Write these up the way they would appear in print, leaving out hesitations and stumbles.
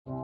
시청자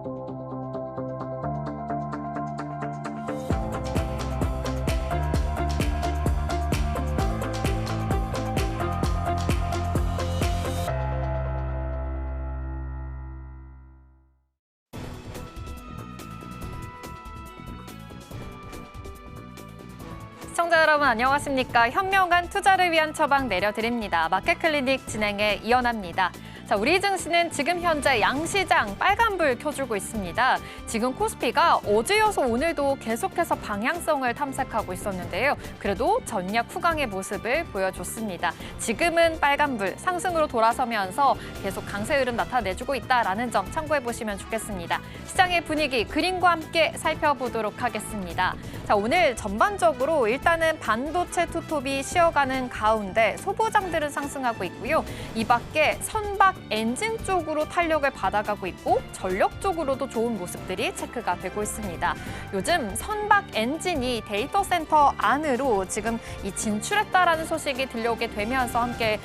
여러분 안녕하십니까? 현명한 투자를 위한 처방 내려드립니다. 마켓클리닉 진행의 이연아입니다. 자, 우리 증시는 지금 현재 양시장 빨간불 켜주고 있습니다. 지금 코스피가 어제여서 오늘도 계속해서 방향성을 탐색하고 있었는데요. 그래도 전략 후강의 모습을 보여줬습니다. 지금은 빨간불, 상승으로 돌아서면서 계속 강세 흐름 나타내주고 있다라는 점 참고해보시면 좋겠습니다. 시장의 분위기 그림과 함께 살펴보도록 하겠습니다. 자, 오늘 전반적으로 일단은 반도체 투톱이 쉬어가는 가운데 소보장들은 상승하고 있고요. 이 밖에 선박 엔진 쪽으로 탄력을 받아가고 있고 전력 쪽으로도 좋은 모습들이 체크가 되고 있습니다. 요즘 선박 엔진이 데이터 센터 안으로 지금 진출했다라는 소식이 들려오게 되면서 함께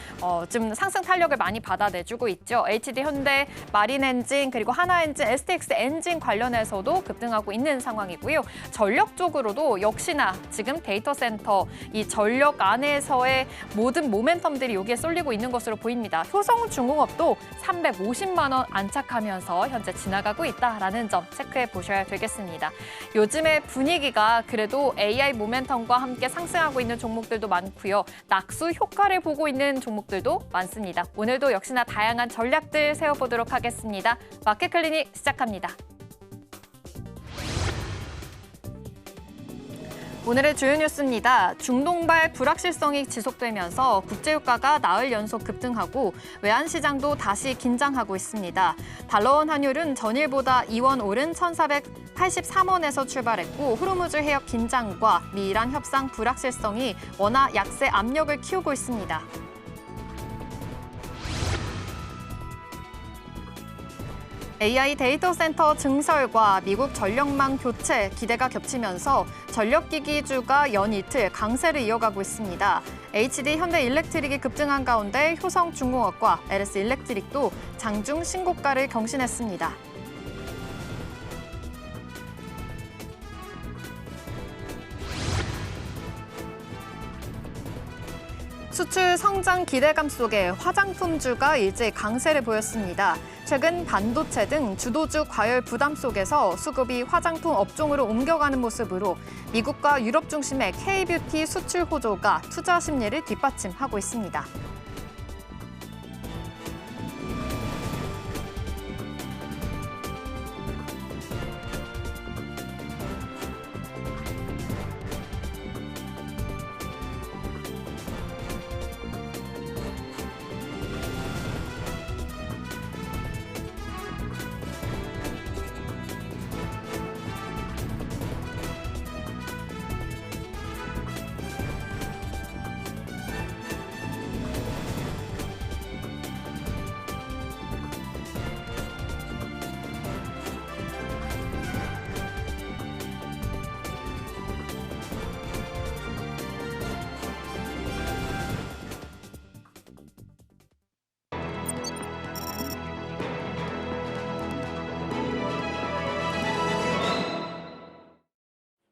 좀 상승 탄력을 많이 받아내주고 있죠. HD 현대, 마린 엔진, 그리고 하나 엔진, STX 엔진 관련해서도 급등하고 있는 상황이고요. 전력 쪽으로도 역시나 지금 데이터 센터 이 전력 안에서의 모든 모멘텀들이 여기에 쏠리고 있는 것으로 보입니다. 효성중공업도 350만 원 안착하면서 현재 지나가고 있다라는 점 체크해 보셔야 되겠습니다. 요즘의 분위기가 그래도 AI 모멘텀과 함께 상승하고 있는 종목들도 많고요. 낙수 효과를 보고 있는 종목들도 많습니다. 오늘도 역시나 다양한 전략들 세워보도록 하겠습니다. 마켓클리닉 시작합니다. 오늘의 주요 뉴스입니다. 중동발 불확실성이 지속되면서 국제유가가 나흘 연속 급등하고 외환시장도 다시 긴장하고 있습니다. 달러원 환율은 전일보다 2원 오른 1,483원에서 출발했고 호르무즈 해역 긴장과 미이란 협상 불확실성이 원화 약세 압력을 키우고 있습니다. AI 데이터 센터 증설과 미국 전력망 교체 기대가 겹치면서 전력기기주가 연이틀 강세를 이어가고 있습니다. HD 현대일렉트릭이 급등한 가운데 효성중공업과 LS일렉트릭도 장중 신고가를 경신했습니다. 수출 성장 기대감 속에 화장품주가 일제 강세를 보였습니다. 최근 반도체 등 주도주 과열 부담 속에서 수급이 화장품 업종으로 옮겨가는 모습으로 미국과 유럽 중심의 K-뷰티 수출 호조가 투자 심리를 뒷받침하고 있습니다.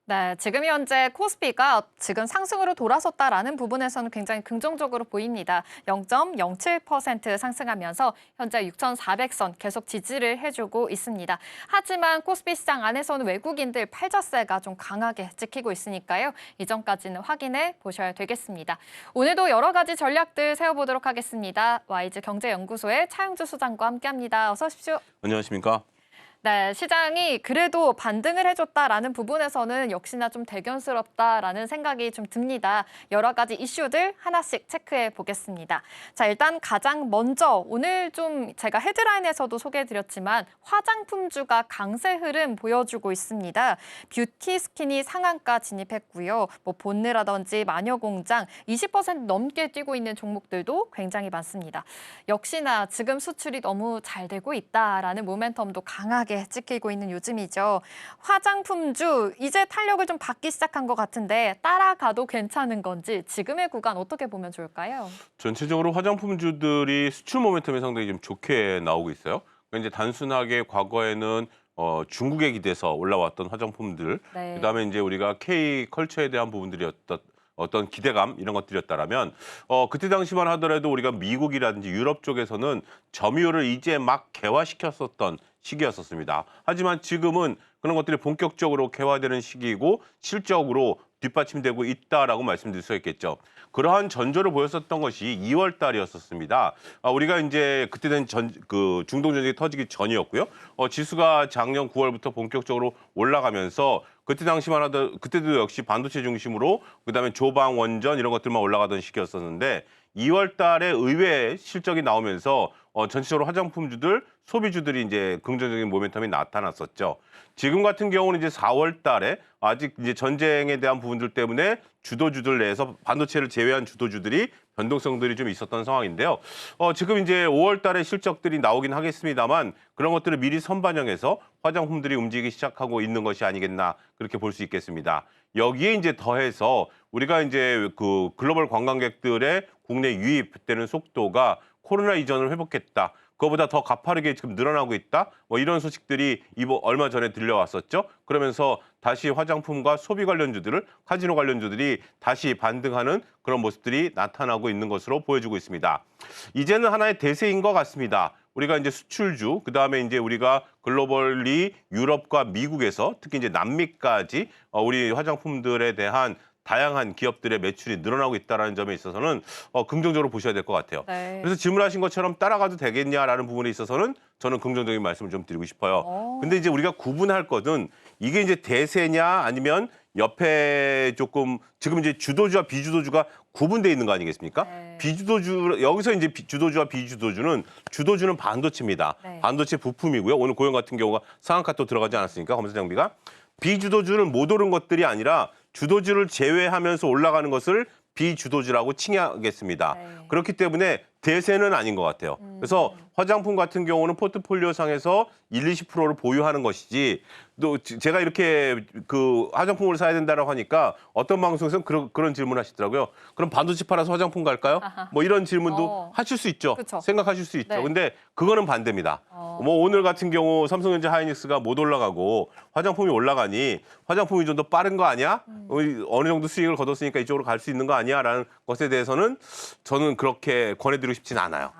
네, 지금 현재 코스피가 지금 상승으로 돌아섰다라는 부분에서는 굉장히 긍정적으로 보입니다. 0.07% 상승하면서 현재 6,400선 계속 지지를 해주고 있습니다. 하지만 코스피 시장 안에서는 외국인들 팔자세가 좀 강하게 찍히고 있으니까요. 이전까지는 확인해 보셔야 되겠습니다. 오늘도 여러 가지 전략들 세워보도록 하겠습니다. 와이즈 경제연구소의 차영주 소장과 함께합니다. 어서 오십시오. 안녕하십니까? 네, 시장이 그래도 반등을 해줬다라는 부분에서는 역시나 좀 대견스럽다라는 생각이 좀 듭니다. 여러 가지 이슈들 하나씩 체크해 보겠습니다. 자, 일단 가장 먼저 오늘 좀 제가 헤드라인에서도 소개해드렸지만 화장품주가 강세 흐름 보여주고 있습니다. 뷰티 스킨이 상한가 진입했고요. 뭐 본느라든지 마녀공장 20% 넘게 뛰고 있는 종목들도 굉장히 많습니다. 역시나 지금 수출이 너무 잘 되고 있다라는 모멘텀도 강하게 찍히고 있는 요즘이죠. 화장품주 이제 탄력을 좀 받기 시작한 것 같은데 따라가도 괜찮은 건지 지금의 구간 어떻게 보면 좋을까요? 전체적으로 화장품주들이 수출 모멘텀이 상당히 좀 좋게 나오고 있어요. 이제 단순하게 과거에는 중국에 기대서 올라왔던 화장품들, 네. 그다음에 이제 우리가 K 컬처에 대한 부분들이었던 어떤 기대감 이런 것들이었다라면 그때 당시만 하더라도 우리가 미국이라든지 유럽 쪽에서는 점유율을 이제 막 개화시켰었던 시기였었습니다. 하지만 지금은 그런 것들이 본격적으로 개화되는 시기이고 실적으로 뒷받침되고 있다라고 말씀드릴 수 있겠죠. 그러한 전조를 보였었던 것이 2월 달이었었습니다. 우리가 이제 그때는 중동 전쟁이 터지기 전이었고요. 지수가 작년 9월부터 본격적으로 올라가면서 그때 당시만 하더 그때도 역시 반도체 중심으로 그다음에 조방 원전 이런 것들만 올라가던 시기였었는데 2월 달에 의외의 실적이 나오면서 전체적으로 화장품주들, 소비주들이 이제 긍정적인 모멘텀이 나타났었죠. 지금 같은 경우는 이제 4월 달에 아직 이제 전쟁에 대한 부분들 때문에 주도주들 내에서 반도체를 제외한 주도주들이 변동성들이 좀 있었던 상황인데요. 지금 이제 5월 달에 실적들이 나오긴 하겠습니다만 그런 것들을 미리 선반영해서 화장품들이 움직이기 시작하고 있는 것이 아니겠나 그렇게 볼 수 있겠습니다. 여기에 이제 더해서 우리가 이제 그 글로벌 관광객들의 국내 유입되는 속도가 코로나 이전을 회복했다. 그거보다 더 가파르게 지금 늘어나고 있다. 뭐 이런 소식들이 얼마 전에 들려왔었죠. 그러면서 다시 화장품과 소비 관련주들을 카지노 관련주들이 다시 반등하는 그런 모습들이 나타나고 있는 것으로 보여지고 있습니다. 이제는 하나의 대세인 것 같습니다. 우리가 이제 수출주, 그다음에 이제 우리가 글로벌리 유럽과 미국에서 특히 이제 남미까지 우리 화장품들에 대한 다양한 기업들의 매출이 늘어나고 있다는 점에 있어서는 긍정적으로 보셔야 될 것 같아요. 네. 그래서 질문하신 것처럼 따라가도 되겠냐라는 부분에 있어서는 저는 긍정적인 말씀을 좀 드리고 싶어요. 근데 이제 우리가 구분할 것은 이게 이제 대세냐 아니면 옆에 조금 지금 이제 주도주와 비주도주가 구분돼 있는 거 아니겠습니까? 네. 비주도주 여기서 이제 주도주와 비주도주는 주도주는 반도체입니다. 네. 반도체 부품이고요. 오늘 고용 같은 경우가 상한가 또 들어가지 않았습니까? 검사 장비가. 비주도주는 못 오른 것들이 아니라 주도주를 제외하면서 올라가는 것을 비주도주라고 칭하겠습니다. 네. 그렇기 때문에 대세는 아닌 것 같아요. 그래서 화장품 같은 경우는 포트폴리오 상에서 20%를 보유하는 것이지 또 제가 이렇게 그 화장품을 사야 된다고 하니까 어떤 방송에서는 그런 질문 하시더라고요. 그럼 반도체 팔아서 화장품 갈까요? 뭐 이런 질문도 하실 수 있죠. 그쵸. 생각하실 수 있죠. 네. 근데 그거는 반대입니다. 뭐 오늘 같은 경우 삼성전자 하이닉스가 못 올라가고 화장품이 올라가니 화장품이 좀 더 빠른 거 아니야? 어느 정도 수익을 거뒀으니까 이쪽으로 갈 수 있는 거 아니야? 라는 것에 대해서는 저는 그렇게 권해드리고 싶진 않아요.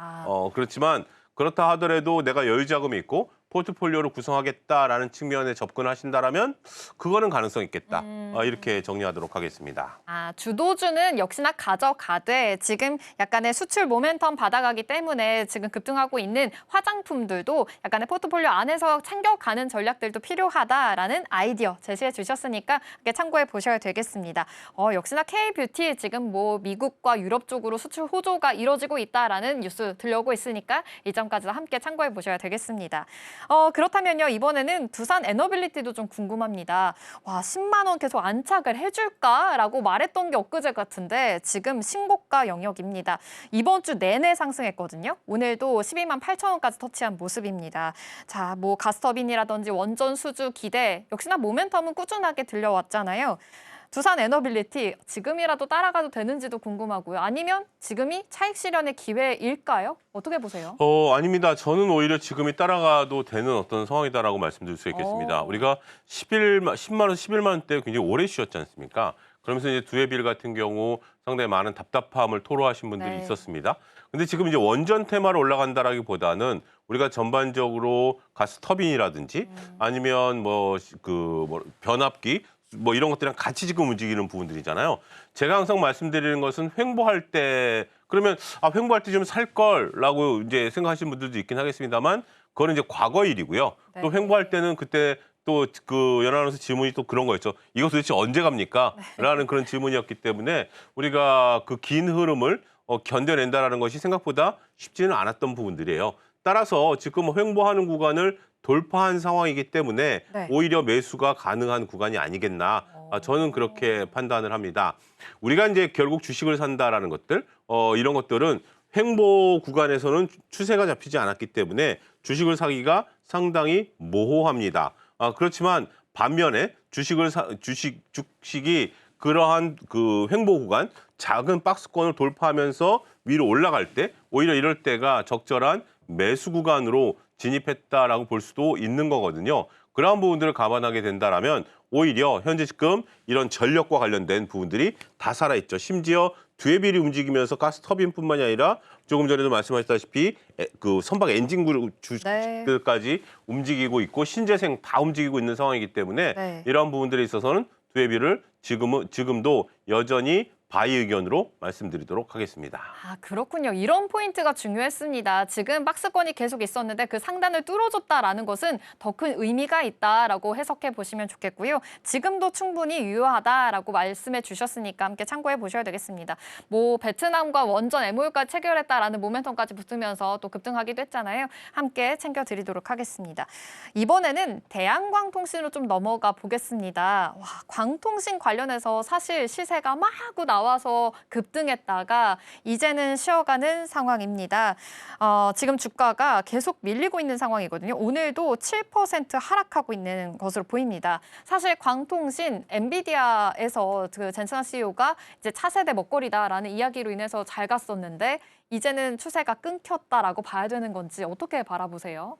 그렇지만 그렇다 하더라도 내가 여유 자금이 있고 포트폴리오를 구성하겠다라는 측면에 접근하신다라면 그거는 가능성 있겠다. 이렇게 정리하도록 하겠습니다. 주도주는 역시나 가져가되 지금 약간의 수출 모멘텀 받아가기 때문에 지금 급등하고 있는 화장품들도 약간의 포트폴리오 안에서 챙겨가는 전략들도 필요하다라는 아이디어 제시해 주셨으니까 참고해 보셔야 되겠습니다. 역시나 K-뷰티 지금 뭐 미국과 유럽 쪽으로 수출 호조가 이뤄지고 있다라는 뉴스 들려오고 있으니까 이 점까지도 함께 참고해 보셔야 되겠습니다. 그렇다면요, 이번에는 두산 에너빌리티도 좀 궁금합니다. 와, 10만 원 계속 안착을 해줄까라고 말했던 게 엊그제 같은데 지금 신고가 영역입니다. 이번 주 내내 상승했거든요. 오늘도 12만 8천 원까지 터치한 모습입니다. 자, 뭐 가스터빈이라든지 원전 수주 기대, 역시나 모멘텀은 꾸준하게 들려왔잖아요. 두산 에너빌리티 지금이라도 따라가도 되는지도 궁금하고요. 아니면 지금이 차익 실현의 기회일까요? 어떻게 보세요? 아닙니다. 저는 오히려 지금이 따라가도 되는 어떤 상황이다라고 말씀드릴 수 있겠습니다. 우리가 10만 원, 11만 원대 굉장히 오래 쉬었지 않습니까? 그러면서 이제 두해빌 같은 경우 상당히 많은 답답함을 토로하신 분들이 네. 있었습니다. 근데 지금 이제 원전 테마로 올라간다라기보다는 우리가 전반적으로 가스 터빈이라든지 아니면 변압기 뭐 이런 것들이랑 같이 지금 움직이는 부분들이잖아요. 제가 항상 말씀드리는 것은 횡보할 때 그러면 횡보할 때 좀 살 걸라고 이제 생각하시는 분들도 있긴 하겠습니다만 그거는 이제 과거 일이고요. 네. 또 횡보할 때는 그때 또 그 연합에서 질문이 또 그런 거였죠. 이거 도대체 언제 갑니까? 라는 그런 질문이었기 때문에 우리가 그 긴 흐름을 견뎌낸다라는 것이 생각보다 쉽지는 않았던 부분들이에요. 따라서 지금 횡보하는 구간을 돌파한 상황이기 때문에 네. 오히려 매수가 가능한 구간이 아니겠나. 저는 그렇게 판단을 합니다. 우리가 이제 결국 주식을 산다라는 것들, 이런 것들은 횡보 구간에서는 추세가 잡히지 않았기 때문에 주식을 사기가 상당히 모호합니다. 그렇지만 반면에 주식이 그러한 그 횡보 구간, 작은 박스권을 돌파하면서 위로 올라갈 때 오히려 이럴 때가 적절한 매수 구간으로 진입했다라고 볼 수도 있는 거거든요. 그러한 부분들을 감안하게 된다라면 오히려 현재 지금 이런 전력과 관련된 부분들이 다 살아있죠. 심지어 듀에빌이 움직이면서 가스터빈뿐만이 아니라 조금 전에도 말씀하셨다시피 그 선박 엔진 주들까지 움직이고 있고 신재생 다 움직이고 있는 상황이기 때문에 이러한 부분들에 있어서는 듀에빌을 지금도 여전히 바이 의견으로 말씀드리도록 하겠습니다. 아, 그렇군요. 이런 포인트가 중요했습니다. 지금 박스권이 계속 있었는데 그 상단을 뚫어줬다라는 것은 더 큰 의미가 있다라고 해석해 보시면 좋겠고요. 지금도 충분히 유효하다라고 말씀해 주셨으니까 함께 참고해 보셔야 되겠습니다. 뭐 베트남과 원전 MOU까지 체결했다라는 모멘텀까지 붙으면서 또 급등하기도 했잖아요. 함께 챙겨드리도록 하겠습니다. 이번에는 대한광통신으로 좀 넘어가 보겠습니다. 와, 광통신 관련해서 사실 시세가 마구 나와서 급등했다가 이제는 쉬어가는 상황입니다. 지금 주가가 계속 밀리고 있는 상황이거든요. 오늘도 7% 하락하고 있는 것으로 보입니다. 사실 광통신 엔비디아에서 그 젠슨 CEO가 이제 차세대 먹거리다라는 이야기로 인해서 잘 갔었는데 이제는 추세가 끊겼다라고 봐야 되는 건지 어떻게 바라보세요?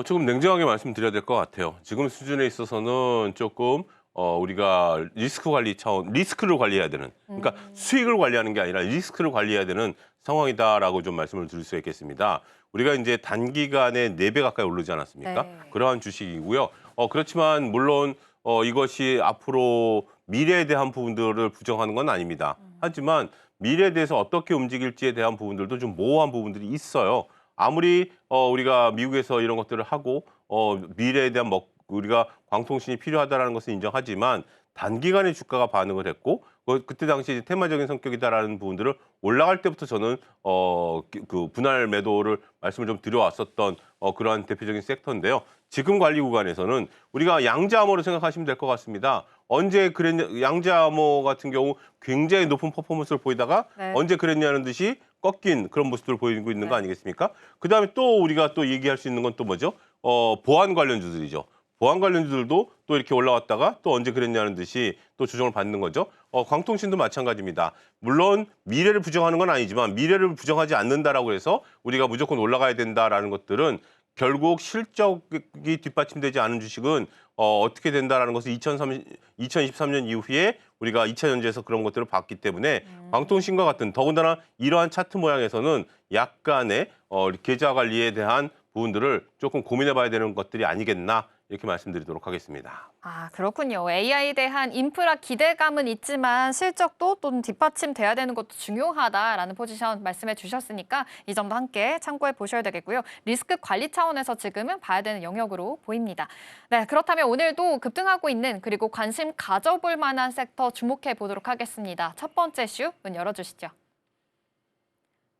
조금 냉정하게 말씀드려야 될 것 같아요. 지금 수준에 있어서는 조금 우리가 리스크 관리 차원, 리스크를 관리해야 되는, 그러니까 수익을 관리하는 게 아니라 리스크를 관리해야 되는 상황이다라고 좀 말씀을 드릴 수 있겠습니다. 우리가 이제 단기간에 4배 가까이 오르지 않았습니까? 네. 그러한 주식이고요. 그렇지만 물론 이것이 앞으로 미래에 대한 부분들을 부정하는 건 아닙니다. 하지만 미래에 대해서 어떻게 움직일지에 대한 부분들도 좀 모호한 부분들이 있어요. 아무리 우리가 미국에서 이런 것들을 하고 미래에 대한 우리가 광통신이 필요하다는 것은 인정하지만 단기간에 주가가 반응을 했고 그때 당시 테마적인 성격이다라는 부분들을 올라갈 때부터 저는 그 분할 매도를 말씀을 좀 드려왔었던 그러한 대표적인 섹터인데요. 지금 관리 구간에서는 우리가 양자암호를 생각하시면 될 것 같습니다. 언제 그랬냐, 양자암호 같은 경우 굉장히 높은 퍼포먼스를 보이다가 언제 그랬냐는 듯이 꺾인 그런 모습들을 보이고 있는 거 아니겠습니까? 그다음에 또 우리가 또 얘기할 수 있는 건 또 뭐죠? 보안 관련주들이죠. 보안 관련주들도 또 이렇게 올라왔다가 또 언제 그랬냐는 듯이 또 조정을 받는 거죠. 광통신도 마찬가지입니다. 물론 미래를 부정하는 건 아니지만 미래를 부정하지 않는다라고 해서 우리가 무조건 올라가야 된다라는 것들은 결국 실적이 뒷받침되지 않은 주식은 어떻게 된다라는 것을 2023년 이후에 우리가 2차 전지에서 그런 것들을 봤기 때문에 광통신과 같은 더군다나 이러한 차트 모양에서는 약간의 계좌 관리에 대한 부분들을 조금 고민해 봐야 되는 것들이 아니겠나 이렇게 말씀드리도록 하겠습니다. 아, 그렇군요. AI에 대한 인프라 기대감은 있지만 실적도 또 뒷받침돼야 되는 것도 중요하다라는 포지션 말씀해 주셨으니까 이 점도 함께 참고해 보셔야 되겠고요. 리스크 관리 차원에서 지금은 봐야 되는 영역으로 보입니다. 네, 그렇다면 오늘도 급등하고 있는 그리고 관심 가져볼 만한 섹터 주목해 보도록 하겠습니다. 첫 번째 슈 문 열어주시죠.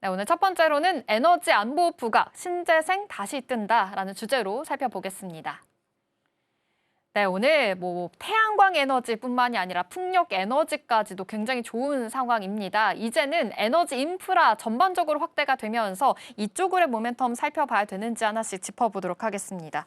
네, 오늘 첫 번째로는 에너지 안보 부각, 신재생 다시 뜬다라는 주제로 살펴보겠습니다. 네, 오늘 뭐 태양광 에너지뿐만이 아니라 풍력 에너지까지도 굉장히 좋은 상황입니다. 이제는 에너지 인프라 전반적으로 확대가 되면서 이쪽으로의 모멘텀 살펴봐야 되는지 하나씩 짚어보도록 하겠습니다.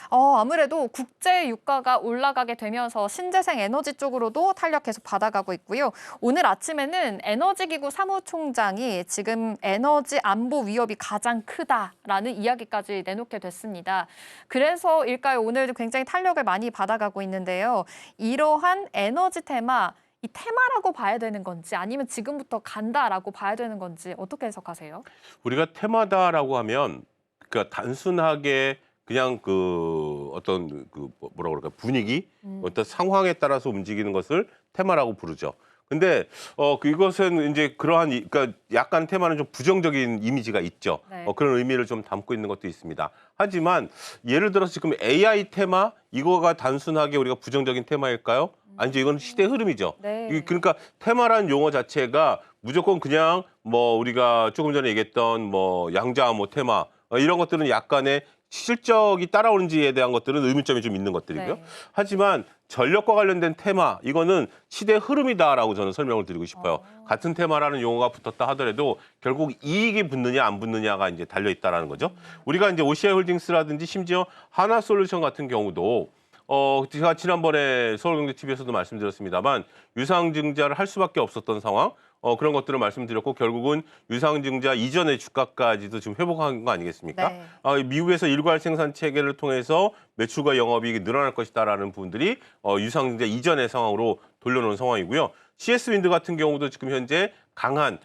아무래도 국제 유가가 올라가게 되면서 신재생 에너지 쪽으로도 탄력 계속 받아가고 있고요. 오늘 아침에는 에너지기구 사무총장이 지금 에너지 안보 위협이 가장 크다라는 이야기까지 내놓게 됐습니다. 그래서일까요? 오늘도 굉장히 탄력을 많이 받아가고 있는데요. 이러한 에너지 테마, 이 테마라고 봐야 되는 건지 아니면 지금부터 간다라고 봐야 되는 건지 어떻게 해석하세요? 우리가 테마다라고 하면 그러니까 단순하게 그냥 그 어떤 그 뭐라 그럴까 분위기, 어떤 상황에 따라서 움직이는 것을 테마라고 부르죠. 근데 이것은 이제 그러한 그러니까 약간 테마는 좀 부정적인 이미지가 있죠. 네. 그런 의미를 좀 담고 있는 것도 있습니다. 하지만 예를 들어서 지금 AI 테마 이거가 단순하게 우리가 부정적인 테마일까요? 아니죠. 이건 시대 흐름이죠. 네. 그러니까 테마란 용어 자체가 무조건 그냥 뭐 우리가 조금 전에 얘기했던 뭐 양자암호 테마 이런 것들은 약간의 실적이 따라오는지에 대한 것들은 의문점이 좀 있는 것들이고요. 네. 하지만 전력과 관련된 테마, 이거는 시대 흐름이다라고 저는 설명을 드리고 싶어요. 같은 테마라는 용어가 붙었다 하더라도 결국 이익이 붙느냐 안 붙느냐가 이제 달려있다라는 거죠. 우리가 이제 OCI 홀딩스라든지 심지어 하나솔루션 같은 경우도 제가 지난번에 서울경제TV에서도 말씀드렸습니다만 유상증자를 할 수밖에 없었던 상황, 그런 것들을 말씀드렸고 결국은 유상증자 이전의 주가까지도 지금 회복한 거 아니겠습니까? 네. 미국에서 일괄 생산 체계를 통해서 매출과 영업이익이 늘어날 것이다라는 부분들이 유상증자 이전의 상황으로 돌려놓은 상황이고요. CS 윈드 같은 경우도 지금 현재 강한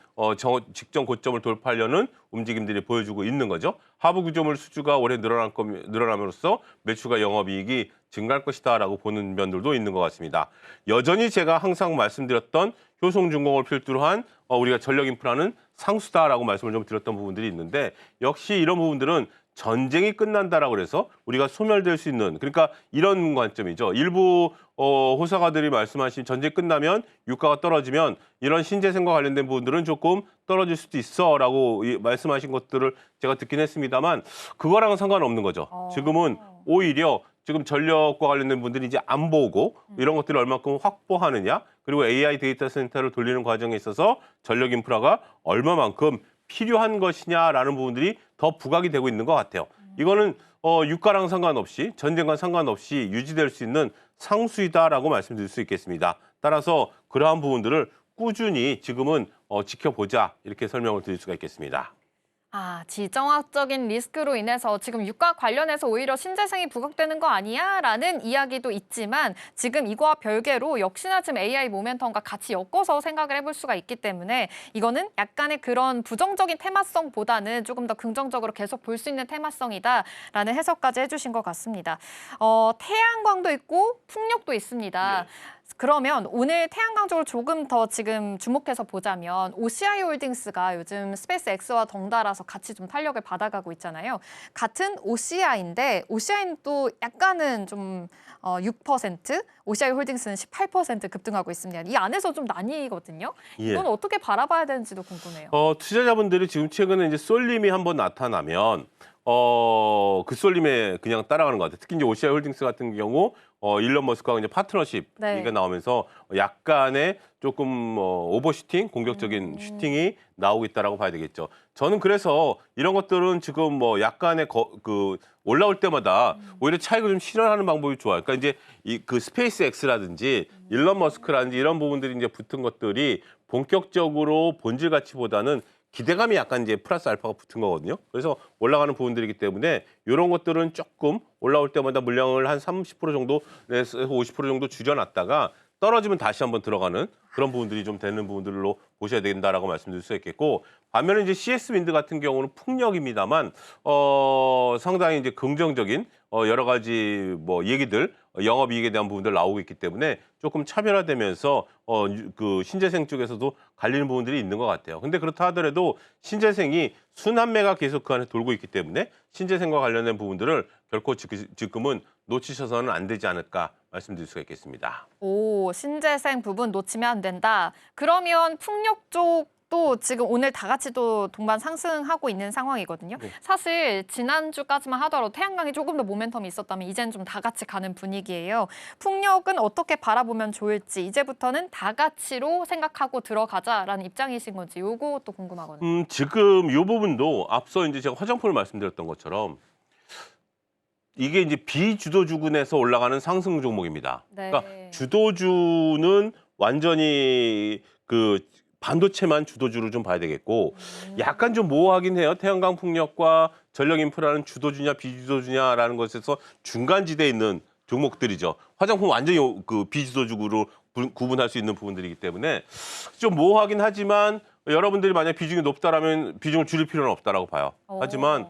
직전 고점을 돌파하려는 움직임들이 보여주고 있는 거죠. 하부 구조물 수주가 올해 늘어남으로써 매출과 영업이익이 증가할 것이다라고 보는 면들도 있는 것 같습니다. 여전히 제가 항상 말씀드렸던 효성중공업을 필두로 한 우리가 전력 인프라는 상수다라고 말씀을 좀 드렸던 부분들이 있는데 역시 이런 부분들은 전쟁이 끝난다라고 그래서 우리가 소멸될 수 있는 그러니까 이런 관점이죠. 일부 호사가들이 말씀하신 전쟁 끝나면 유가가 떨어지면 이런 신재생과 관련된 부분들은 조금 떨어질 수도 있어라고 말씀하신 것들을 제가 듣긴 했습니다만 그거랑은 상관없는 거죠. 지금은 오히려 지금 전력과 관련된 분들이 이제 안 보고 이런 것들을 얼마큼 확보하느냐 그리고 AI 데이터 센터를 돌리는 과정에 있어서 전력 인프라가 얼마만큼 필요한 것이냐라는 부분들이 더 부각이 되고 있는 것 같아요. 이거는 유가랑 상관없이 전쟁과 상관없이 유지될 수 있는 상수이다라고 말씀드릴 수 있겠습니다. 따라서 그러한 부분들을 꾸준히 지금은 지켜보자 이렇게 설명을 드릴 수가 있겠습니다. 지정학적인 리스크로 인해서 지금 유가 관련해서 오히려 신재생이 부각되는 거 아니야? 라는 이야기도 있지만 지금 이거와 별개로 역시나 지금 AI 모멘텀과 같이 엮어서 생각을 해볼 수가 있기 때문에 이거는 약간의 그런 부정적인 테마성보다는 조금 더 긍정적으로 계속 볼 수 있는 테마성이다라는 해석까지 해주신 것 같습니다. 태양광도 있고 풍력도 있습니다. 그러면 오늘 태양광 쪽을 조금 더 지금 주목해서 보자면 OCI 홀딩스가 요즘 스페이스 X와 덩달아서 같이 좀 탄력을 받아가고 있잖아요. 같은 OCI인데 OCI는 또 약간은 좀 6%, OCI 홀딩스는 18% 급등하고 있습니다. 이 안에서 좀 나뉘거든요. 이건 어떻게 바라봐야 되는지도 궁금해요. 투자자분들이 지금 최근에 이제 쏠림이 한번 나타나면 그 쏠림에 그냥 따라가는 것 같아요. 특히 이제 OCI 홀딩스 같은 경우 일론 머스크하고 이제 파트너십 얘기가 나오면서 약간의 조금 오버슈팅, 공격적인 슈팅이 나오고 있다라고 봐야 되겠죠. 저는 그래서 이런 것들은 지금 약간의 올라올 때마다 오히려 차익을 좀 실현하는 방법이 좋아요. 그러니까 이제 그 스페이스 X라든지 일론 머스크라든지 이런 부분들이 이제 붙은 것들이 본격적으로 본질 가치보다는 기대감이 약간 이제 플러스 알파가 붙은 거거든요. 그래서 올라가는 부분들이기 때문에 이런 것들은 조금 올라올 때마다 물량을 한 30% 정도에서 50% 정도 줄여놨다가 떨어지면 다시 한번 들어가는 그런 부분들이 좀 되는 부분들로 보셔야 된다라고 말씀드릴 수 있겠고 반면에 이제 CS 윈드 같은 경우는 풍력입니다만 상당히 이제 긍정적인 여러 가지 얘기들 영업이익에 대한 부분들 나오고 있기 때문에 조금 차별화되면서 그 신재생 쪽에서도 갈리는 부분들이 있는 것 같아요. 근데 그렇다 하더라도 신재생이 순환매가 계속 그 안에 돌고 있기 때문에 신재생과 관련된 부분들을 결코 지금은 놓치셔서는 안 되지 않을까 말씀드릴 수가 있겠습니다. 신재생 부분 놓치면 안 된다. 그러면 풍력 쪽도 지금 오늘 다 같이 또 동반 상승하고 있는 상황이거든요. 사실 지난주까지만 하더라도 태양광이 조금 더 모멘텀이 있었다면 이제는 좀 다 같이 가는 분위기예요. 풍력은 어떻게 바라보면 좋을지 이제부터는 다 같이로 생각하고 들어가자라는 입장이신 건지 요것도 궁금하거든요. 지금 이 부분도 앞서 이제 제가 화장품을 말씀드렸던 것처럼 이게 이제 비주도주군에서 올라가는 상승 종목입니다. 그러니까 주도주는 완전히 그 반도체만 주도주로 좀 봐야 되겠고 약간 좀 모호하긴 해요. 태양광 풍력과 전력 인프라는 주도주냐 비주도주냐라는 것에서 중간지대에 있는 종목들이죠. 화장품 완전히 그 비주도주로 구분할 수 있는 부분들이기 때문에 좀 모호하긴 하지만 여러분들이 만약 비중이 높다라면 비중을 줄일 필요는 없다라고 봐요. 하지만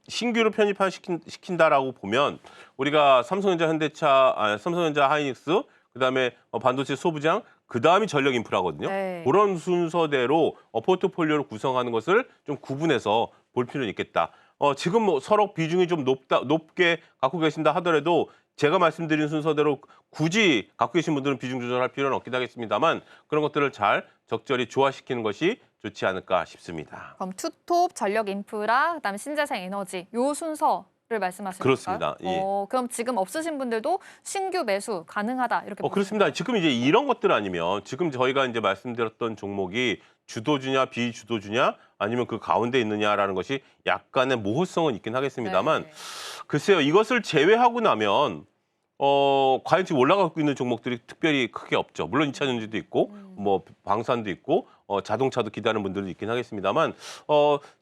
신규로 편입시킨다라고 보면 우리가 삼성전자, 현대차, 삼성전자, 하이닉스, 그다음에 반도체 소부장, 그다음이 전력 인프라거든요. 그런 순서대로 포트폴리오를 구성하는 것을 좀 구분해서 볼 필요는 있겠다. 지금 서로 비중이 좀 높게 갖고 계신다 하더라도 제가 말씀드린 순서대로 굳이 갖고 계신 분들은 비중 조절할 필요는 없긴 하겠습니다만 그런 것들을 잘 적절히 조화시키는 것이 좋지 않을까 싶습니다. 그럼 투톱, 전력 인프라, 그다음에 신재생 에너지 요 순서를 말씀하시는 그렇습니다. 건가요? 그럼 지금 없으신 분들도 신규 매수 가능하다 이렇게 그렇습니다. 지금 이제 이런 것들 아니면 지금 저희가 이제 말씀드렸던 종목이 주도주냐 비주도주냐 아니면 그 가운데 있느냐라는 것이 약간의 모호성은 있긴 하겠습니다만 글쎄요. 이것을 제외하고 나면 과연 지금 올라가고 있는 종목들이 특별히 크게 없죠. 물론 2차 전지도 있고 뭐 방산도 있고 자동차도 기다리는 분들도 있긴 하겠습니다만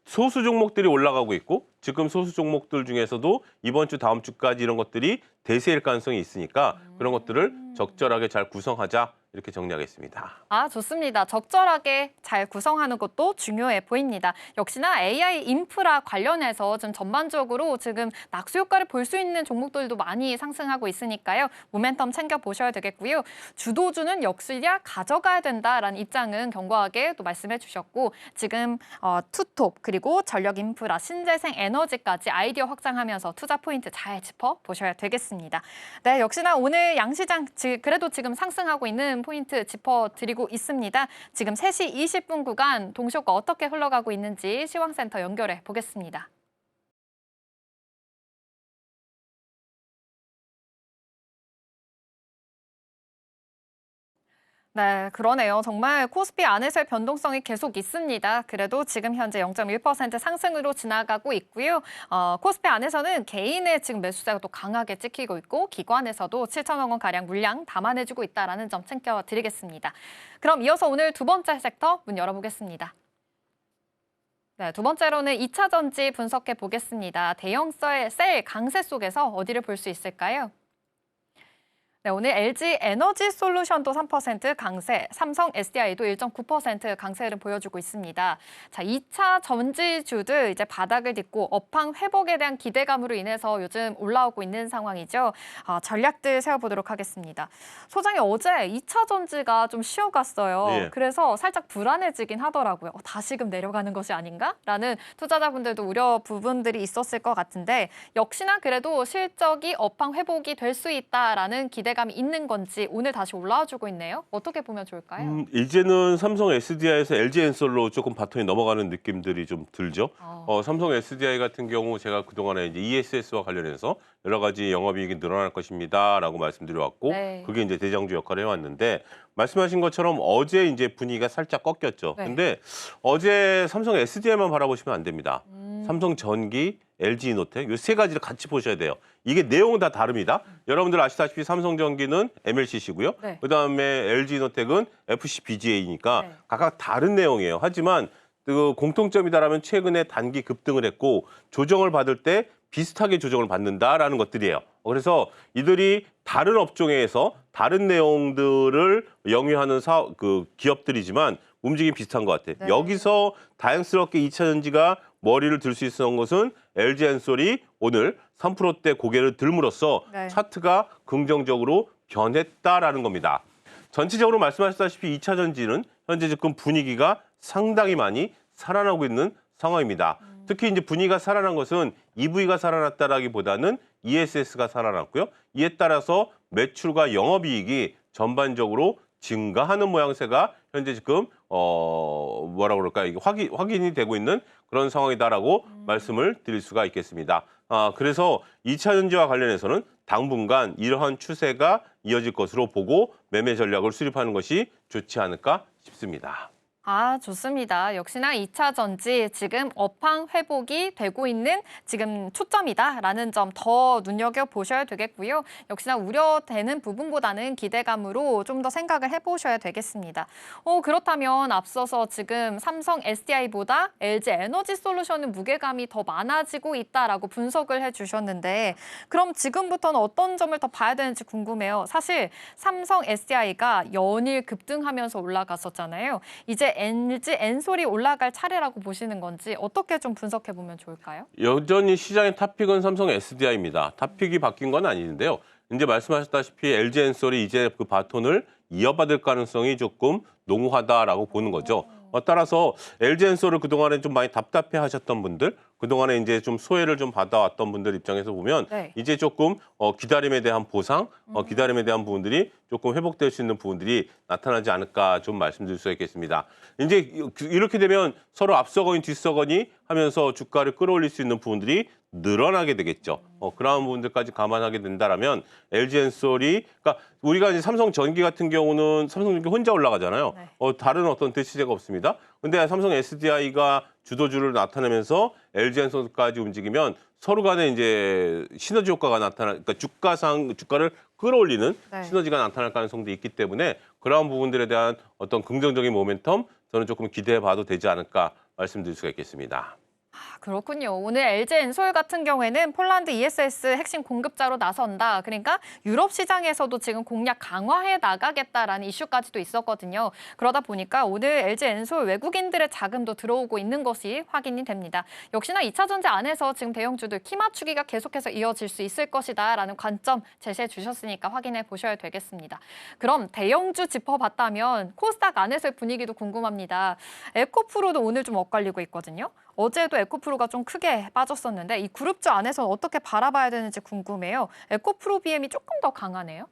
소수 종목들이 올라가고 있고 지금 소수 종목들 중에서도 이번 주 다음 주까지 이런 것들이 대세일 가능성이 있으니까 그런 것들을 적절하게 잘 구성하자 이렇게 정리하겠습니다. 아, 좋습니다. 적절하게 잘 구성하는 것도 중요해 보입니다. 역시나 AI 인프라 관련해서 좀 전반적으로 지금 낙수 효과를 볼 수 있는 종목들도 많이 상승하고 있으니까요. 모멘텀 챙겨보셔야 되겠고요. 주도주는 역시나 가져가야 된다라는 입장은 견고하게 또 말씀해 주셨고 지금 투톱 그리고 전력 인프라, 신재생 에너지까지 아이디어 확장하면서 투자 포인트 잘 짚어보셔야 되겠습니다. 네, 역시나 오늘 양시장 그래도 지금 상승하고 있는 포인트 짚어드리고 있습니다. 지금 3시 20분 구간 동시효과 어떻게 흘러가고 있는지 시황센터 연결해 보겠습니다. 네, 그러네요. 정말 코스피 안에서의 변동성이 계속 있습니다. 그래도 지금 현재 0.1% 상승으로 지나가고 있고요. 코스피 안에서는 개인의 지금 매수세가 또 강하게 찍히고 있고 기관에서도 7천억 원 가량 물량 담아내주고 있다는 점 챙겨드리겠습니다. 그럼 이어서 오늘 두 번째 섹터 문 열어보겠습니다. 네, 두 번째로는 2차 전지 분석해 보겠습니다. 대형 셀 강세 속에서 어디를 볼 수 있을까요? 네, 오늘 LG 에너지 솔루션도 3% 강세, 삼성 SDI도 1.9% 강세를 보여주고 있습니다. 자, 2차 전지주들 이제 바닥을 딛고 업황 회복에 대한 기대감으로 인해서 요즘 올라오고 있는 상황이죠. 전략들 세워보도록 하겠습니다. 소장이 어제 2차 전지가 좀 쉬어갔어요. 예. 그래서 살짝 불안해지긴 하더라고요. 다시금 내려가는 것이 아닌가라는 투자자분들도 우려 부분들이 있었을 것 같은데 역시나 그래도 실적이 업황 회복이 될 수 있다라는 기대감이 있는 건지 오늘 다시 올라와주고 있네요. 어떻게 보면 좋을까요? 이제는 삼성 SDI에서 LG 엔솔로 조금 바톤이 넘어가는 느낌들이 좀 들죠. 삼성 SDI 같은 경우 제가 그동안에 이제 ESS와 관련해서 여러 가지 영업이익이 늘어날 것입니다라고 말씀드려왔고 네. 그게 이제 대장주 역할을 해왔는데 말씀하신 것처럼 어제 이제 분위기가 살짝 꺾였죠. 네. 근데 어제 삼성 SDI만 바라보시면 안 됩니다. 삼성전기, LG이노텍 이 세 가지를 같이 보셔야 돼요. 이게 내용은 다 다릅니다. 여러분들 아시다시피 삼성전기는 MLCC고요. 네. 그다음에 LG이노텍은 FCBGA니까 네. 각각 다른 내용이에요. 하지만 그 공통점이다라면 최근에 단기 급등을 했고 조정을 받을 때 비슷하게 조정을 받는다라는 것들이에요. 그래서 이들이 다른 업종에서 다른 내용들을 영위하는 기업들이지만 움직임이 비슷한 것 같아요. 네. 여기서 다행스럽게 2차 전지가 머리를 들 수 있었던 것은 LG엔솔이 오늘 3%대 고개를 들므로써 네. 차트가 긍정적으로 변했다라는 겁니다. 전체적으로 말씀하셨다시피 2차 전지는 현재 지금 분위기가 상당히 많이 살아나고 있는 상황입니다. 특히 이제 분위기가 살아난 것은 EV가 살아났다라기보다는 ESS가 살아났고요. 이에 따라서 매출과 영업이익이 전반적으로 증가하는 모양새가 현재 지금 뭐라 그럴까 이게 확인이 되고 있는 그런 상황이다라고 말씀을 드릴 수가 있겠습니다. 그래서 2차 전지와 관련해서는 당분간 이러한 추세가 이어질 것으로 보고 매매 전략을 수립하는 것이 좋지 않을까 싶습니다. 좋습니다. 역시나 2차 전지 지금 업황 회복이 되고 있는 지금 초점이다라는 점 더 눈여겨보셔야 되겠고요. 역시나 우려되는 부분보다는 기대감으로 좀 더 생각을 해보셔야 되겠습니다. 그렇다면 앞서서 지금 삼성 SDI보다 LG 에너지 솔루션은 무게감이 더 많아지고 있다라고 분석을 해주셨는데 그럼 지금부터는 어떤 점을 더 봐야 되는지 궁금해요. 사실 삼성 SDI가 연일 급등하면서 올라갔었잖아요. 이제 LG 엔솔이 올라갈 차례라고 보시는 건지 어떻게 좀 분석해 보면 좋을까요? 여전히 시장의 탑픽은 삼성 SDI입니다. 탑픽이 바뀐 건 아닌데요. 이제 말씀하셨다시피 LG 엔솔이 이제 그 바톤을 이어받을 가능성이 조금 농후하다라고 보는 거죠. 따라서 LG 엔솔을 그동안에 좀 많이 답답해 하셨던 분들, 그동안에 이제 좀 소외를 좀 받아왔던 분들 입장에서 보면 네. 이제 조금 기다림에 대한 보상, 기다림에 대한 부분들이 조금 회복될 수 있는 부분들이 나타나지 않을까 좀 말씀드릴 수 있겠습니다. 이제 이렇게 되면 서로 앞서거니 뒤서거니 하면서 주가를 끌어올릴 수 있는 부분들이 늘어나게 되겠죠. 그러한 부분들까지 감안하게 된다라면 LG엔솔이 그러니까 우리가 이제 삼성전기 같은 경우는 삼성전기 혼자 올라가잖아요. 네. 다른 어떤 대치제가 없습니다. 근데 삼성 SDI가 주도주를 나타내면서 LG엔솔까지 움직이면 서로 간에 이제 시너지 효과가 그러니까 주가를 끌어올리는 네. 시너지가 나타날 가능성도 있기 때문에 그러한 부분들에 대한 어떤 긍정적인 모멘텀 저는 조금 기대해 봐도 되지 않을까 말씀드릴 수가 있겠습니다. 그렇군요. 오늘 LG엔솔 같은 경우에는 폴란드 ESS 핵심 공급자로 나선다. 그러니까 유럽 시장에서도 지금 공략 강화해 나가겠다라는 이슈까지도 있었거든요. 그러다 보니까 오늘 LG엔솔 외국인들의 자금도 들어오고 있는 것이 확인이 됩니다. 역시나 2차 전지 안에서 지금 대형주들 키 맞추기가 계속해서 이어질 수 있을 것이다라는 관점 제시해 주셨으니까 확인해 보셔야 되겠습니다. 그럼 대형주 짚어봤다면 코스닥 안에서의 분위기도 궁금합니다. 에코프로도 오늘 좀 엇갈리고 있거든요. 어제도 에코프로가 좀 크게 빠졌었는데 이 그룹주 안에서 어떻게 바라봐야 되는지 궁금해요. 에코프로 BM이 조금 더 강하네요.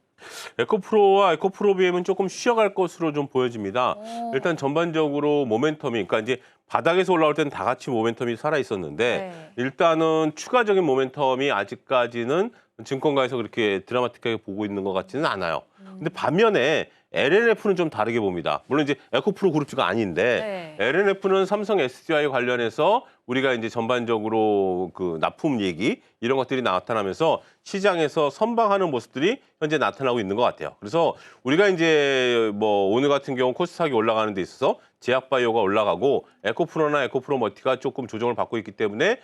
에코프로와 에코프로비엠은 조금 쉬어갈 것으로 좀 보여집니다. 오. 일단 전반적으로 모멘텀이, 그러니까 이제 바닥에서 올라올 때는 다 같이 모멘텀이 살아 있었는데 네. 일단은 추가적인 모멘텀이 아직까지는 증권가에서 그렇게 드라마틱하게 보고 있는 것 같지는 않아요. 근데 반면에 LNF는 좀 다르게 봅니다. 물론 이제 에코프로 그룹주가 아닌데 네. LNF는 삼성 SDI 관련해서 우리가 이제 전반적으로 그 납품 얘기 이런 것들이 나타나면서 시장에서 선방하는 모습들이 현재 나타나고 있는 것 같아요. 그래서 우리가 이제 뭐 오늘 같은 경우 코스닥이 올라가는 데 있어서 제약바이오가 올라가고 에코프로나 에코프로머티가 조금 조정을 받고 있기 때문에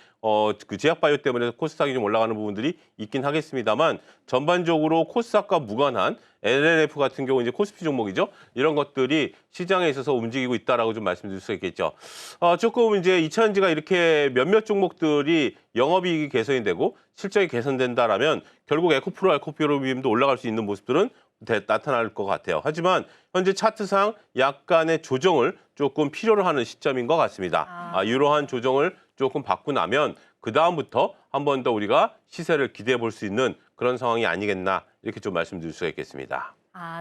그 제약바이오 때문에 코스닥이 좀 올라가는 부분들이 있긴 하겠습니다만 전반적으로 코스닥과 무관한 LNF 같은 경우 이제 코스피 종목이죠. 이런 것들이 시장에 있어서 움직이고 있다라고 좀 말씀드릴 수 있겠죠. 조금 이제 2차전지가 이렇게 몇몇 종목들이 영업이익이 개선이 되고 실적이 개선된다라면 결국 에코프로, 에코프로비엠도 올라갈 수 있는 모습들은 나타날 것 같아요. 하지만 현재 차트상 약간의 조정을 조금 필요로 하는 시점인 것 같습니다. 이러한 조정을 조금 받고 나면 그 다음부터 한 번 더 우리가 시세를 기대해 볼 수 있는 그런 상황이 아니겠나 이렇게 좀 말씀드릴 수가 있겠습니다.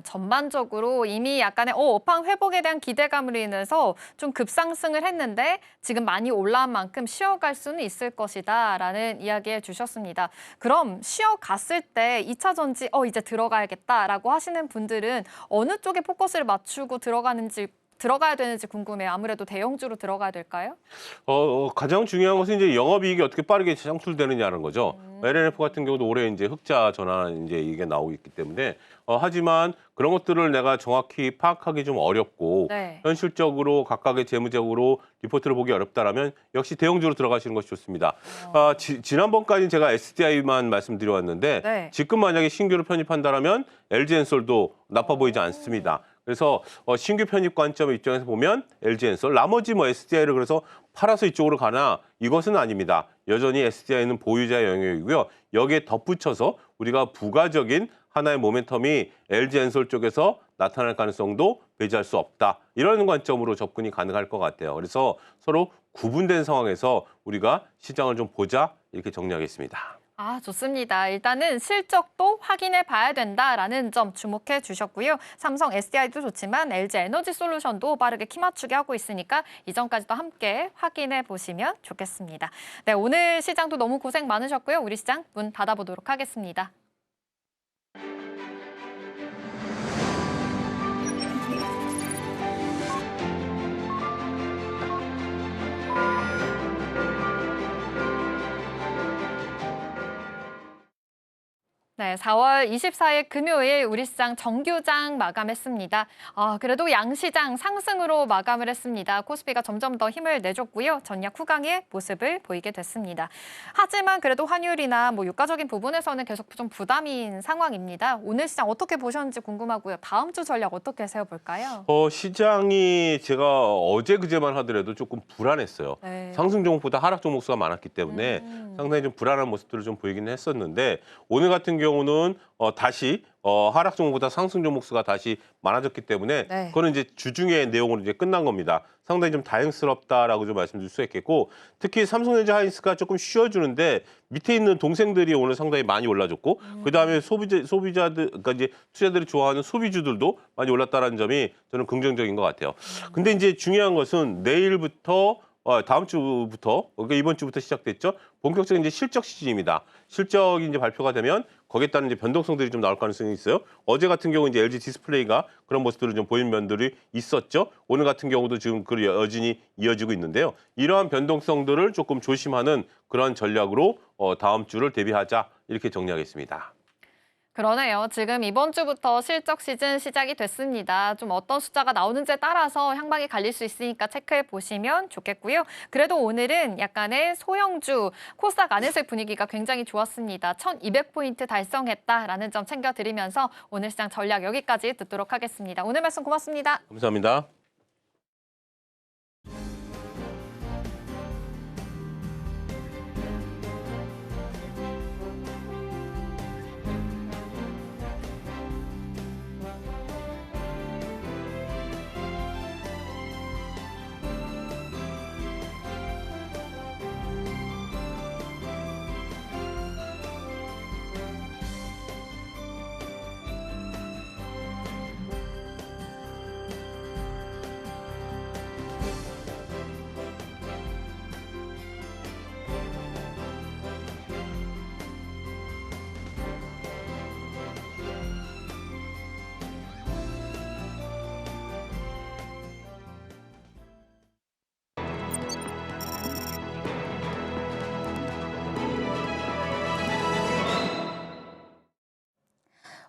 전반적으로 이미 약간의 업황 회복에 대한 기대감으로 인해서 좀 급상승을 했는데 지금 많이 올라온 만큼 쉬어갈 수는 있을 것이다라는 이야기해 주셨습니다. 그럼 쉬어갔을 때 2차 전지 이제 들어가야겠다라고 하시는 분들은 어느 쪽에 포커스를 맞추고 들어가야 되는지 궁금해요. 아무래도 대형주로 들어가야 될까요? 가장 중요한 것은 이제 영업이익이 어떻게 빠르게 창출되느냐는 거죠. LNF 같은 경우도 올해 이제 흑자 전환 이제 이게 나오고 있기 때문에 하지만 그런 것들을 내가 정확히 파악하기 좀 어렵고 네. 현실적으로 각각의 재무적으로 리포트를 보기 어렵다라면 역시 대형주로 들어가시는 것이 좋습니다. 지난번까지 제가 SDI만 말씀드려왔는데 네. 지금 만약에 신규로 편입한다라면 LG엔솔도 나빠 보이지 않습니다. 그래서 신규 편입 관점 입장에서 보면 LG엔솔, 나머지 뭐 SDI를 그래서 팔아서 이쪽으로 가나 이것은 아닙니다. 여전히 SDI는 보유자의 영역이고요. 여기에 덧붙여서 우리가 부가적인 하나의 모멘텀이 LG엔솔 쪽에서 나타날 가능성도 배제할 수 없다. 이런 관점으로 접근이 가능할 것 같아요. 그래서 서로 구분된 상황에서 우리가 시장을 좀 보자 이렇게 정리하겠습니다. 좋습니다. 일단은 실적도 확인해 봐야 된다라는 점 주목해 주셨고요. 삼성 SDI도 좋지만 LG 에너지솔루션도 빠르게 키 맞추게 하고 있으니까 이 점까지도 함께 확인해 보시면 좋겠습니다. 네, 오늘 시장도 너무 고생 많으셨고요. 우리 시장 문 닫아보도록 하겠습니다. 네, 4월 24일 금요일 우리 시장 정규장 마감했습니다. 그래도 양시장 상승으로 마감을 했습니다. 코스피가 점점 더 힘을 내줬고요. 전략 후강의 모습을 보이게 됐습니다. 하지만 그래도 환율이나 유가적인 부분에서는 계속 좀 부담인 상황입니다. 오늘 시장 어떻게 보셨는지 궁금하고요. 다음 주 전략 어떻게 세워볼까요? 시장이 제가 어제 그제만 하더라도 조금 불안했어요. 네. 상승 종목보다 하락 종목 수가 많았기 때문에 상당히 좀 불안한 모습들을 좀 보이긴 했었는데 오늘 같은 경우는 다시 하락 종목보다 상승 종목 수가 다시 많아졌기 때문에 네. 그거는 이제 주중의 내용으로 이제 끝난 겁니다. 상당히 좀 다행스럽다라고 좀 말씀드릴 수 있겠고 특히 삼성전자 하이닉스가 조금 쉬어주는데 밑에 있는 동생들이 오늘 상당히 많이 올라줬고 그 다음에 소비자들 그러니까 이제 투자들이 좋아하는 소비주들도 많이 올랐다라는 점이 저는 긍정적인 것 같아요. 근데 이제 중요한 것은 내일부터 다음 주부터, 그러니까 이번 주부터 시작됐죠. 본격적인 이제 실적 시즌입니다. 실적이 이제 발표가 되면 거기에 따른 이제 변동성들이 좀 나올 가능성이 있어요. 어제 같은 경우 이제 LG 디스플레이가 그런 모습들을 좀 보인 면들이 있었죠. 오늘 같은 경우도 지금 그 여진이 이어지고 있는데요. 이러한 변동성들을 조금 조심하는 그런 전략으로 다음 주를 대비하자 이렇게 정리하겠습니다. 그러네요. 지금 이번 주부터 실적 시즌 시작이 됐습니다. 좀 어떤 숫자가 나오는지에 따라서 향방이 갈릴 수 있으니까 체크해 보시면 좋겠고요. 그래도 오늘은 약간의 소형주, 코스닥 안에서의 분위기가 굉장히 좋았습니다. 1200포인트 달성했다라는 점 챙겨드리면서 오늘 시장 전략 여기까지 듣도록 하겠습니다. 오늘 말씀 고맙습니다. 감사합니다.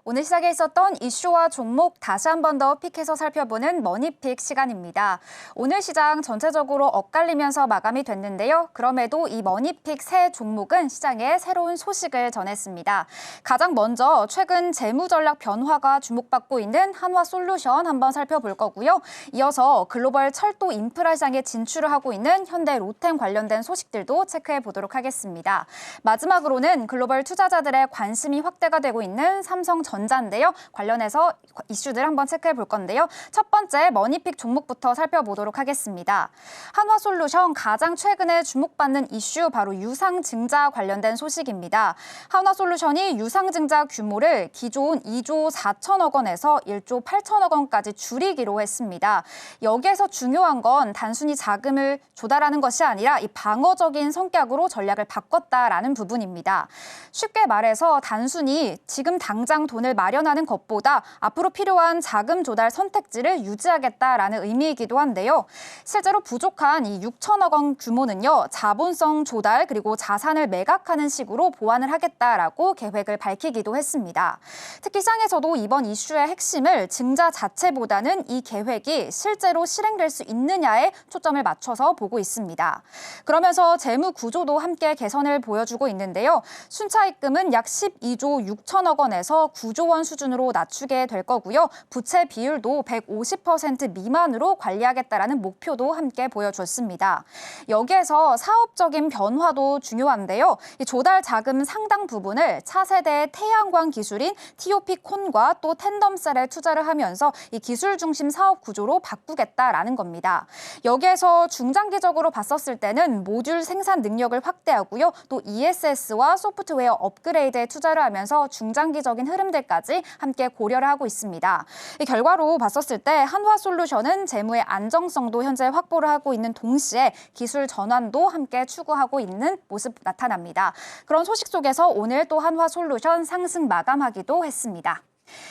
오늘 시작에 있었던 이슈와 종목 다시 한 번 더 픽해서 살펴보는 머니픽 시간입니다. 오늘 시장 전체적으로 엇갈리면서 마감이 됐는데요. 그럼에도 이 머니픽 세 종목은 시장에 새로운 소식을 전했습니다. 가장 먼저 최근 재무전략 변화가 주목받고 있는 한화솔루션 한번 살펴볼 거고요. 이어서 글로벌 철도 인프라 시장에 진출을 하고 있는 현대 로템 관련된 소식들도 체크해 보도록 하겠습니다. 마지막으로는 글로벌 투자자들의 관심이 확대가 되고 있는 삼성전자인데요. 관련해서 이슈들 한번 체크해 볼 건데요. 첫 번째 머니픽 종목부터 살펴보도록 하겠습니다. 한화솔루션 가장 최근에 주목받는 이슈 바로 유상증자 관련된 소식입니다. 한화솔루션이 유상증자 규모를 기존 2조 4천억 원에서 1조 8천억 원까지 줄이기로 했습니다. 여기에서 중요한 건 단순히 자금을 조달하는 것이 아니라 이 방어적인 성격으로 전략을 바꿨다라는 부분입니다. 쉽게 말해서 단순히 지금 당장 돈을 마련하는 것보다 앞으로 필요한 자금 조달 선택지를 유지하겠다라는 의미이기도 한데요. 실제로 부족한 이 6천억 원 규모는요. 자본성 조달 그리고 자산을 매각하는 식으로 보완을 하겠다라고 계획을 밝히기도 했습니다. 특히 시장에서도 이번 이슈의 핵심을 증자 자체보다는 이 계획이 실제로 실행될 수 있느냐에 초점을 맞춰서 보고 있습니다. 그러면서 재무 구조도 함께 개선을 보여주고 있는데요. 순차입금은 약 12조 6천억 원에서 9조 원 수준으로 낮추게 될 거고요. 부채 비율도 150% 미만으로 관리하겠다라는 목표도 함께 보여줬습니다. 여기에서 사업적인 변화도 중요한데요. 이 조달 자금 상당 부분을 차세대 태양광 기술인 TOP콘과 또 텐덤셀에 투자를 하면서 이 기술 중심 사업 구조로 바꾸겠다라는 겁니다. 여기에서 중장기적으로 봤었을 때는 모듈 생산 능력을 확대하고요. 또 ESS와 소프트웨어 업그레이드에 투자를 하면서 중장기적인 흐름들까지 함께 고려를 하고 있습니다. 이 결과로 봤었을 때 한화솔루션은 재무의 안정성도 현재 확보를 하고 있는 동시에 기술 전환도 함께 추구하고 있는 모습 나타납니다. 그런 소식 속에서 오늘 또 한화솔루션 상승 마감하기도 했습니다.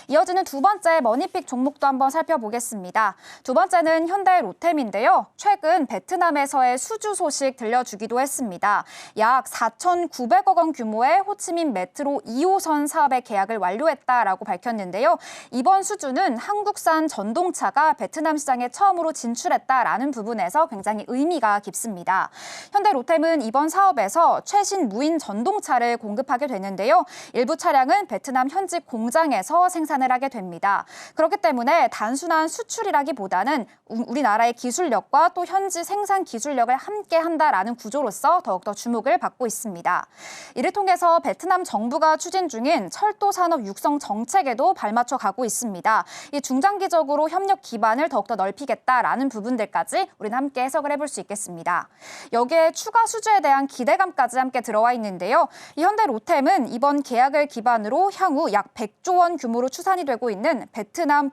이어지는 두 번째 머니픽 종목도 한번 살펴보겠습니다. 두 번째는 현대 로템인데요. 최근 베트남에서의 수주 소식 들려주기도 했습니다. 약 4,900억 원 규모의 호치민 메트로 2호선 사업의 계약을 완료했다라고 밝혔는데요. 이번 수주는 한국산 전동차가 베트남 시장에 처음으로 진출했다라는 부분에서 굉장히 의미가 깊습니다. 현대 로템은 이번 사업에서 최신 무인 전동차를 공급하게 되는데요. 일부 차량은 베트남 현지 공장에서 생산을 하게 됩니다. 그렇기 때문에 단순한 수출이라기보다는 우리나라의 기술력과 또 현지 생산 기술력을 함께 한다라는 구조로서 더욱더 주목을 받고 있습니다. 이를 통해서 베트남 정부가 추진 중인 철도 산업 육성 정책에도 발맞춰 가고 있습니다. 이 중장기적으로 협력 기반을 더욱더 넓히겠다라는 부분들까지 우리는 함께 해석을 해볼 수 있겠습니다. 여기에 추가 수주에 대한 기대감까지 함께 들어와 있는데요. 이 현대 로템은 이번 계약을 기반으로 향후 약 100조 원 규모 다음으로 추산이 되고 있는 베트남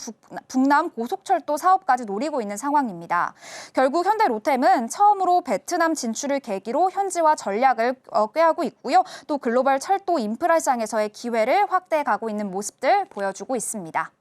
북남 고속철도 사업까지 노리고 있는 상황입니다. 결국 현대로템은 처음으로 베트남 진출을 계기로 현지화 전략을 꾀하고 있고요. 또 글로벌 철도 인프라 시장에서의 기회를 확대해 가고 있는 모습들 보여주고 있습니다.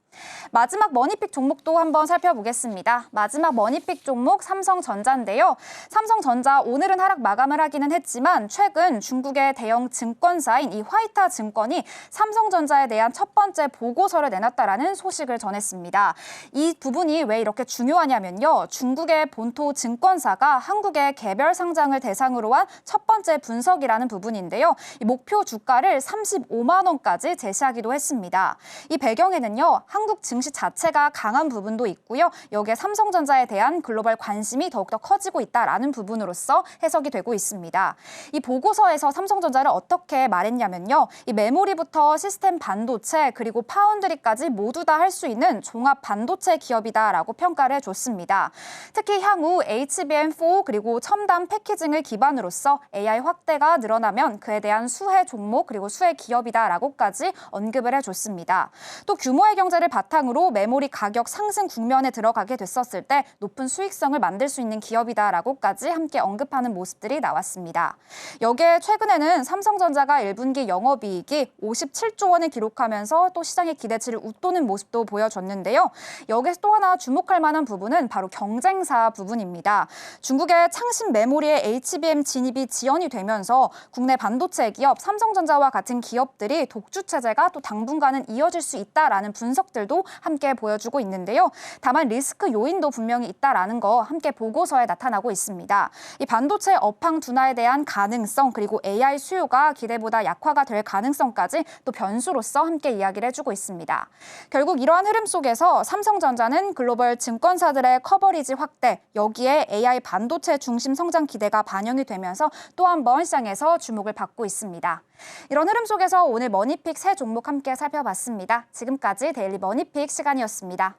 마지막 머니픽 종목도 한번 살펴보겠습니다. 마지막 머니픽 종목 삼성전자인데요. 삼성전자 오늘은 하락 마감을 하기는 했지만 최근 중국의 대형 증권사인 이 화이타 증권이 삼성전자에 대한 첫 번째 보고서를 내놨다라는 소식을 전했습니다. 이 부분이 왜 이렇게 중요하냐면요. 중국의 본토 증권사가 한국의 개별 상장을 대상으로 한 첫 번째 분석이라는 부분인데요. 이 목표 주가를 35만 원까지 제시하기도 했습니다. 이 배경에는요. 한국 증시 자체가 강한 부분도 있고요. 여기에 삼성전자에 대한 글로벌 관심이 더욱더 커지고 있다라는 부분으로서 해석이 되고 있습니다. 이 보고서에서 삼성전자를 어떻게 말했냐면요. 이 메모리부터 시스템 반도체 그리고 파운드리까지 모두 다 할 수 있는 종합 반도체 기업이다라고 평가를 해줬습니다. 특히 향후 HBM4 그리고 첨단 패키징을 기반으로서 AI 확대가 늘어나면 그에 대한 수혜 종목 그리고 수혜 기업이다라고까지 언급을 해줬습니다. 또 규모의 경제를 바탕으로 메모리 가격 상승 국면에 들어가게 됐었을 때 높은 수익성을 만들 수 있는 기업이다라고까지 함께 언급하는 모습들이 나왔습니다. 여기에 최근에는 삼성전자가 1분기 영업이익이 57조 원을 기록하면서 또 시장의 기대치를 웃도는 모습도 보여줬는데요. 여기서 또 하나 주목할 만한 부분은 바로 경쟁사 부분입니다. 중국의 창신 메모리의 HBM 진입이 지연이 되면서 국내 반도체 기업 삼성전자와 같은 기업들이 독주 체제가 또 당분간은 이어질 수 있다라는 분석들도 함께 보여주고 있는데요. 다만 리스크 요인도 분명히 있다라는 거 함께 보고서에 나타나고 있습니다. 이 반도체 업황 둔화에 대한 가능성 그리고 AI 수요가 기대보다 약화가 될 가능성까지 또 변수로서 함께 이야기를 해주고 있습니다. 결국 이러한 흐름 속에서 삼성전자는 글로벌 증권사들의 커버리지 확대, 여기에 AI 반도체 중심 성장 기대가 반영이 되면서 또 한 번 시장에서 주목을 받고 있습니다. 이런 흐름 속에서 오늘 머니픽 세 종목 함께 살펴봤습니다. 지금까지 데일리 머니픽 시간이었습니다.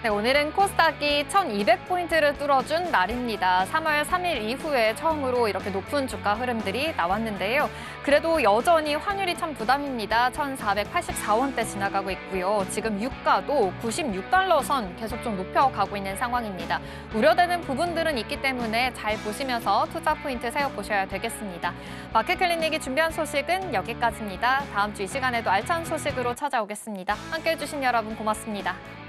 네, 오늘은 코스닥이 1200포인트를 뚫어준 날입니다. 3월 3일 이후에 처음으로 이렇게 높은 주가 흐름들이 나왔는데요. 그래도 여전히 환율이 참 부담입니다. 1484원대 지나가고 있고요. 지금 유가도 96달러 선 계속 좀 높여가고 있는 상황입니다. 우려되는 부분들은 있기 때문에 잘 보시면서 투자 포인트 세워보셔야 되겠습니다. 마켓클리닉이 준비한 소식은 여기까지입니다. 다음 주 이 시간에도 알찬 소식으로 찾아오겠습니다. 함께해 주신 여러분 고맙습니다.